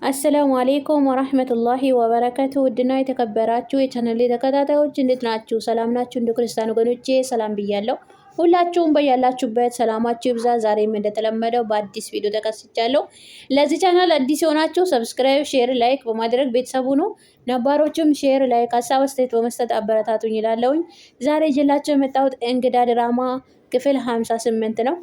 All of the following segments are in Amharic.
አሰላሙ አሌይኩም ወራህመቱላሂ ወበረከቱ። ውድና የተከበራችሁ የቻናሌ ተከታታዮች እንዴት ናችሁ? ሰላም ናችሁ? እንደ ክርስቲያን ወገኖቼ ሰላም ብያለሁ። ሁላችሁም በያላችሁበት ሰላማችሁ ይብዛ። ዛሬም እንደተለመደው በአዲስ ቪዲዮ ተከስቻለሁ። ለዚህ ቻናል አዲስ የሆናችሁ ሰብስክራይብ፣ ሼር፣ ላይክ በማድረግ ቤተሰቡ ነው። ነባሮችም ሼር፣ ላይክ፣ ሀሳብ አስተያየት በመስጠት አበረታቱኝ ይላለሁኝ። ዛሬ ይዤላችሁ የመጣሁት እንግዳ ድራማ ክፍል 58 ነው።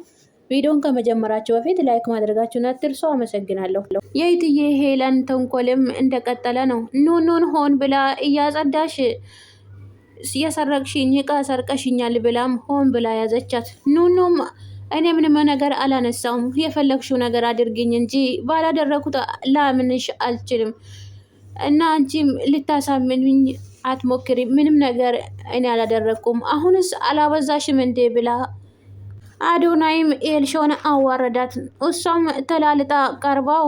ቪዲዮን ከመጀመራችሁ በፊት ላይክ ማድረጋችሁን አትርሱ። አመሰግናለሁ። የእትዬ ሄለን ተንኮልም እንደቀጠለ ነው። ኑኑን ሆን ብላ እያጸዳሽ የሰረቅሽኝ እቃ ሰርቀሽኛል ብላም ሆን ብላ ያዘቻት። ኑኑም እኔ ምንም ነገር አላነሳውም፣ የፈለግሽው ነገር አድርግኝ እንጂ ባላደረኩት ላምንሽ አልችልም እና አንቺም ልታሳምንኝ አትሞክሪ፣ ምንም ነገር እኔ አላደረኩም፣ አሁንስ አላበዛሽም እንዴ ብላ አዶናይም ኤልሾን አዋረዳት። እሷም ተላልጣ ቀርባው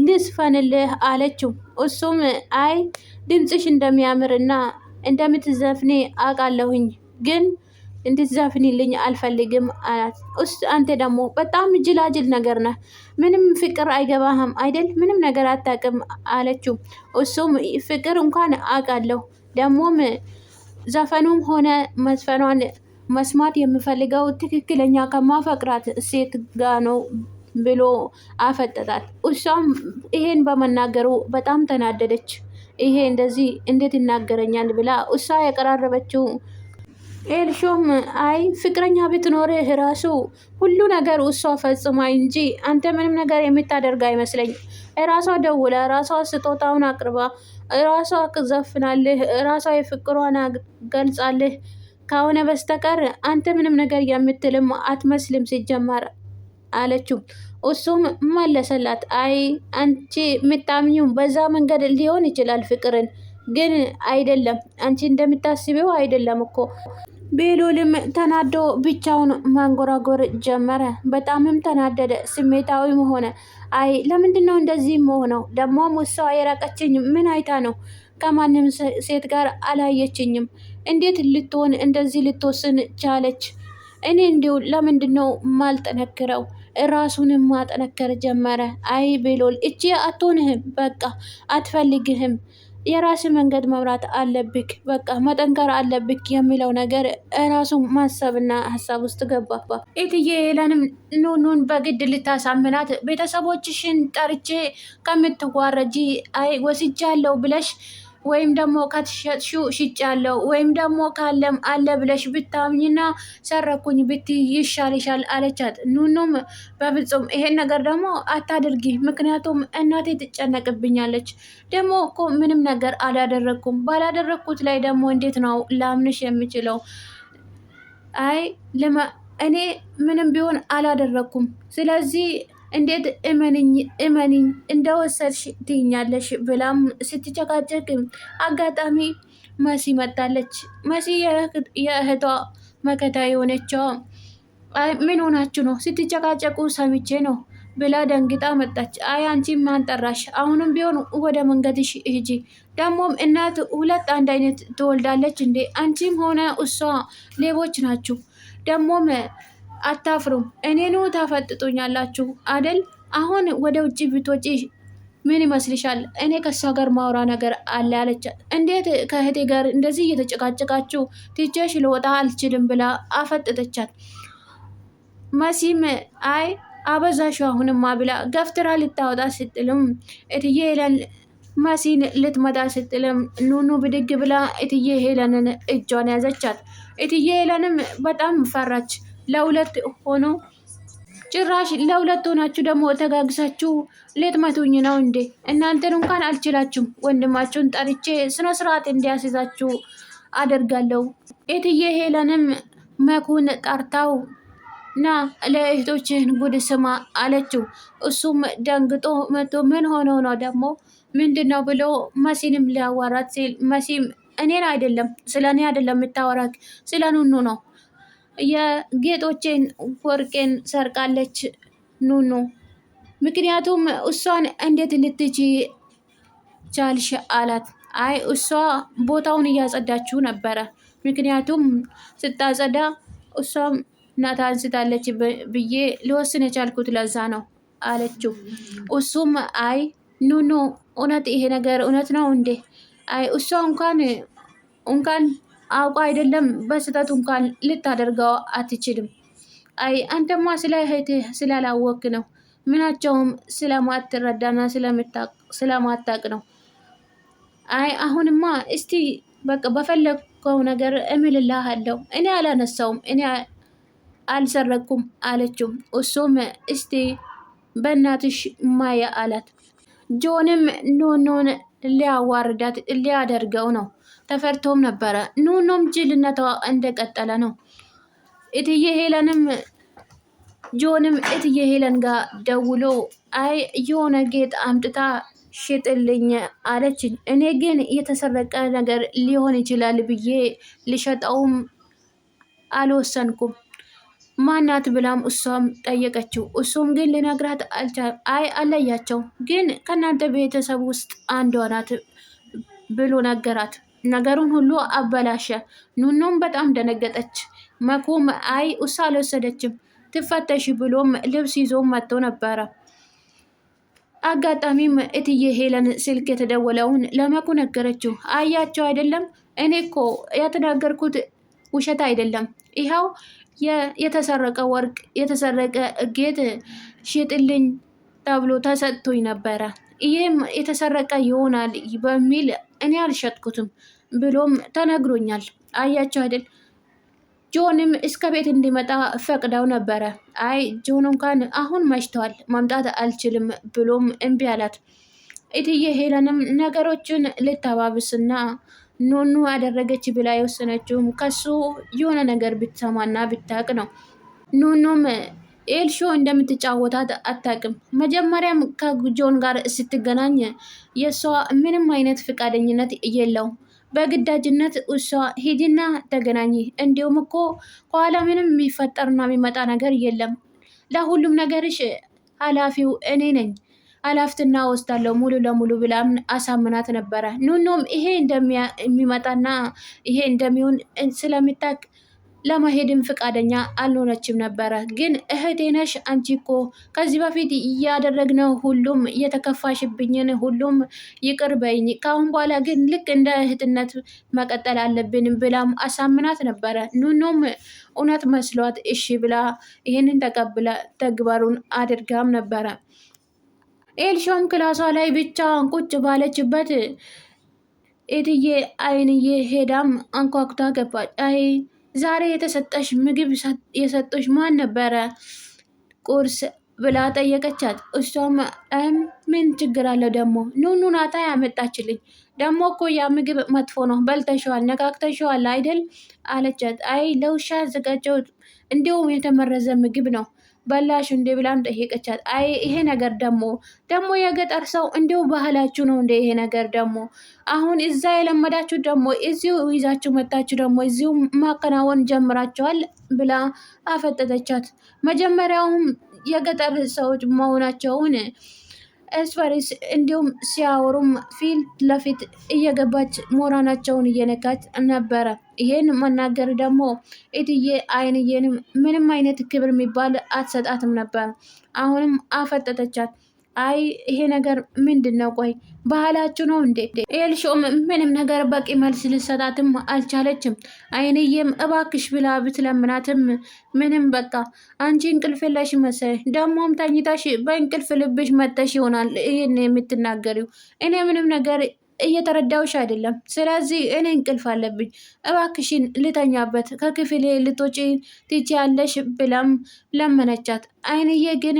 ልስፈንልህ አለችው። እሱም አይ ድምፅሽ እንደሚያምርና እንደምትዘፍኔ አውቃለሁኝ፣ ግን እንድትዘፍኒልኝ አልፈልግም አላት። አንተ ደግሞ በጣም ጅላጅል ነገር ነህ፣ ምንም ፍቅር አይገባህም አይደል? ምንም ነገር አታውቅም አለችው። እሱም ፍቅር እንኳን አውቃለሁ፣ ደግሞም ዘፈኑም ሆነ መዝፈኗን መስማት የምፈልገው ትክክለኛ ከማፈቅራት ሴት ጋ ነው ብሎ አፈጠጣት። እሷም ይሄን በመናገሩ በጣም ተናደደች። ይሄ እንደዚህ እንዴት ይናገረኛል ብላ እሷ የቀራረበችው ኤልሾም አይ ፍቅረኛ ብትኖርህ ራሱ ሁሉ ነገር እሷ ፈጽማ እንጂ አንተ ምንም ነገር የምታደርግ አይመስለኝ። ራሷ ደውላ ራሷ ስጦታውን አቅርባ ራሷ ዘፍናልህ ራሷ የፍቅሯን ገልጻልህ ከሆነ በስተቀር አንተ ምንም ነገር የምትልም አትመስልም ሲጀመር አለችው። እሱም መለሰላት አይ አንቺ የምታምኚው በዛ መንገድ ሊሆን ይችላል፣ ፍቅርን ግን አይደለም፣ አንቺ እንደምታስቢው አይደለም እኮ። ቤሉልም ተናዶ ብቻውን ማንጎራጎር ጀመረ። በጣምም ተናደደ፣ ስሜታዊም ሆነ። አይ ለምንድን ነው እንደዚህ መሆነው? ደግሞ እሷ የራቀችኝ ምን አይታ ነው? ከማንም ሴት ጋር አላየችኝም። እንዴት ልትሆን እንደዚህ ልትወስን ቻለች? እኔ እንዲሁ ለምንድን ነው ማልጠነክረው? ራሱንም ማጠነከር ጀመረ። አይ ቤሎል እቺ አትሆንህም፣ በቃ አትፈልግህም፣ የራስ መንገድ መምራት አለብክ፣ በቃ መጠንከር አለብክ የሚለው ነገር ራሱ ማሰብና ሀሳብ ውስጥ ገባ። እትዬ ሄለንም ኑኑን በግድ ልታሳምናት ቤተሰቦችሽን ጠርቼ ከምትዋረጂ አይ ወስጃለሁ ብለሽ ወይም ደግሞ ከትሸጥሽው ሽጫለሁ ወይም ደግሞ ካለም አለ ብለሽ ብታምኝና ሰረኩኝ ብትይ ይሻልሻል አለቻት። ኑኑም በፍጹም ይሄን ነገር ደግሞ አታድርጊ፣ ምክንያቱም እናቴ ትጨነቅብኛለች። ደግሞ እኮ ምንም ነገር አላደረግኩም፣ ባላደረግኩት ላይ ደግሞ እንዴት ነው ላምንሽ የምችለው? አይ እኔ ምንም ቢሆን አላደረግኩም፣ ስለዚህ እንዴት እመንኝ እንደወሰድሽ ትይኛለሽ ብላም ስትጨቃጨቅ አጋጣሚ መሲ መጣለች። መሲ የእህቷ መከታ የሆነችው ምን ሆናችሁ ነው ስትጨቃጨቁ ሰምቼ ነው ብላ ደንግጣ መጣች። አይ አንቺ ማን ጠራሽ? አሁንም ቢሆን ወደ መንገድሽ ሂጂ። ደግሞም እናት ሁለት አንድ አይነት ትወልዳለች እንዴ? አንቺም ሆነ እሷ ሌቦች ናችሁ። ደግሞም አታፍሩም? እኔኑ ታፈጥጡኛላችሁ አደል? አሁን ወደ ውጭ ብትወጪ ምን ይመስልሻል? እኔ ከሷ ጋር ማውራ ነገር አለ አለቻት። እንዴት ከእህቴ ጋር እንደዚህ እየተጨቃጨቃችሁ ትቼሽ ልወጣ አልችልም ብላ አፈጠጠቻት። መሲም አይ አበዛሹ አሁንማ ብላ ገፍትራ ልታወጣ ስትልም እትዬ ሄለን መሲን ልትመጣ ስትልም ኑኑ ብድግ ብላ እትዬ ሄለንን እጇን ያዘቻት። እትዬ ሄለንም በጣም ፈራች። ለሁለት ሆኖ ጭራሽ ለሁለት ሆናችሁ ደግሞ ተጋግሳችሁ ልትመቱኝ ነው እንዴ? እናንተን እንኳን አልችላችሁም። ወንድማችሁን ጠርቼ ስነ ስርዓት እንዲያስይዛችሁ አደርጋለሁ። እትዬ ሄለንም መኩን ጠርታው ና ለእህቶችህን ጉድ ስማ አለችው። እሱም ደንግጦ መቶ ምን ሆኖ ነው ደግሞ ምንድን ነው ብሎ መሲንም ሊያዋራት ሲል መሲም እኔን አይደለም ስለ እኔ አይደለም የምታወራክ ስለ ኑኑ ነው፣ የጌጦቼን ወርቄን ሰርቃለች ኑኑ። ምክንያቱም እሷን እንዴት ልትቺ ቻልሽ አላት። አይ እሷ ቦታውን እያጸዳችው ነበረ፣ ምክንያቱም ስታጸዳ እሷም ናታ አንስታለች ብዬ ሊወስን የቻልኩት ለዛ ነው አለችው። እሱም አይ ኑኑ እውነት ይሄ ነገር እውነት ነው እንዴ? አይ እሷ እንኳን አውቃ አይደለም በስህተት እንኳን ልታደርገው አትችልም። አይ አንተማ ስለ እህትህ ስላላወክ ነው። ምናቸውም ስለማትረዳና ስለማታቅ ነው። አይ አሁንማ እስቲ በቃ በፈለግከው ነገር እምልልሃለሁ። እኔ አላነሳውም፣ እኔ አልሰረኩም አለችው። እሱም እስቲ በእናትሽ ማያ አላት። ጆንም ኑኑን ሊያዋርዳት ሊያደርገው ነው። ተፈርቶም ነበረ። ኑኑም ጅልነቷ እንደቀጠለ ነው። እትዬ ሄለንም ጆንም እትዬ ሄለን ጋር ደውሎ አይ የሆነ ጌጥ አምጥታ ሽጥልኝ አለችኝ። እኔ ግን የተሰረቀ ነገር ሊሆን ይችላል ብዬ ልሸጠውም አልወሰንኩም። ማናት ብላም እሷም ጠየቀችው። እሱም ግን ልነግራት አልቻለም። አይ አለያቸው ግን ከእናንተ ቤተሰብ ውስጥ አንዷ ናት ብሎ ነገራት። ነገሩን ሁሉ አበላሸ። ኑኑም በጣም ደነገጠች። መኩም አይ እሷ አልወሰደችም ትፈተሽ ብሎም ልብስ ይዞ መጥቶ ነበረ። አጋጣሚም እትዬ ሄለን ስልክ የተደወለውን ለመኩ ነገረችው። አያቸው አይደለም እኔ እኮ የተናገርኩት ውሸት አይደለም። ይኸው የተሰረቀ ወርቅ የተሰረቀ ጌጥ ሽጥልኝ ተብሎ ተሰጥቶኝ ነበረ። ይህም የተሰረቀ ይሆናል በሚል እኔ አልሸጥኩትም ብሎም ተነግሮኛል። አያቸው አይደል ጆንም እስከ ቤት እንዲመጣ ፈቅደው ነበረ። አይ ጆን እንኳን አሁን መሽተዋል ማምጣት አልችልም ብሎም እምቢ አላት። እትዬ ሄለንም ነገሮችን ልታባብስና ኑኑ አደረገች ብላ የወሰነችውም ከሱ የሆነ ነገር ብትሰማና ብታቅ ነው። ኑኑም ኤልሾ እንደምትጫወታት አታቅም። መጀመሪያም ከጆን ጋር ስትገናኝ የእሷ ምንም አይነት ፍቃደኝነት የለውም። በግዳጅነት እሷ ሂጂና ተገናኝ፣ እንዲሁም እኮ ከኋላ ምንም የሚፈጠርና የሚመጣ ነገር የለም፣ ለሁሉም ነገርሽ ኃላፊው እኔ ነኝ፣ ኃላፊትና ወስዳለሁ ሙሉ ለሙሉ ብላም አሳምናት ነበረ። ኑኑም ይሄ እንደሚመጣና ይሄ እንደሚሆን ስለሚታቅ ለመሄድም ፍቃደኛ አልሆነችም ነበረ። ግን እህቴ ነሽ አንቺ እኮ ከዚህ በፊት እያደረግነው ሁሉም እየተከፋሽብኝን ሁሉም ይቅር በይኝ፣ ከአሁን በኋላ ግን ልክ እንደ እህትነት መቀጠል አለብን ብላም አሳምናት ነበረ። ኑኑም እውነት መስሏት እሺ ብላ ይህንን ተቀብላ ተግባሩን አድርጋም ነበረ። ኤልሾም ክላሷ ላይ ብቻዋን ቁጭ ባለችበት እትዬ አይንዬ ሄዳም አንኳኩታ ገባች። አይ ዛሬ የተሰጠሽ ምግብ የሰጠሽ ማን ነበረ ቁርስ ብላ ጠየቀቻት። እሷም ምን ችግር አለው ደግሞ ኑኑ ናታ ያመጣችልኝ፣ ደግሞ እኮ ያ ምግብ መጥፎ ነው በልተሸዋል ነካክተሸዋል አይደል አለቻት። አይ ለውሻ ያዘጋጀሁት እንዲሁም የተመረዘ ምግብ ነው በላሽ እንዴ ብላም ጠየቀቻት። አይ ይሄ ነገር ደግሞ የገጠር ሰው እንዲሁ ባህላችሁ ነው እንደ ይሄ ነገር ደግሞ አሁን እዛ የለመዳችሁ ደግሞ እዚሁ ይዛችሁ መጣችሁ ደግሞ እዚሁ ማከናወን ጀምራችኋል ብላ አፈጠጠቻት። መጀመሪያውም የገጠር ሰዎች መሆናቸውን እስፈሪስ እንዲሁም ሲያወሩም ፊት ለፊት እየገባች ሞራናቸውን እየነካች ነበረ። ይሄን መናገር ደግሞ እትዬ አይንዬንም ምንም አይነት ክብር የሚባል አትሰጣትም ነበር። አሁንም አፈጠጠቻት። አይ ይሄ ነገር ምንድን ነው? ቆይ ባህላችሁ ነው እንዴ? ኤልሾም ምንም ነገር በቂ መልስ ልሰጣትም አልቻለችም። አይንዬም እባክሽ ብላ ብትለምናትም ምንም በቃ አንቺ እንቅልፍ የለሽ መሰለኝ፣ ደግሞም ተኝታሽ በእንቅልፍ ልብሽ መተሽ ይሆናል ይህን የምትናገሪው። እኔ ምንም ነገር እየተረዳውሽ አይደለም። ስለዚህ እኔ እንቅልፍ አለብኝ፣ እባክሽን ልተኛበት፣ ከክፍሌ ልትወጪ ትችያለሽ ብላም ለመነቻት። አይንዬ ግን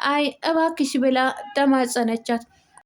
አይ እባክሽ ብላ ተማጸነቻት።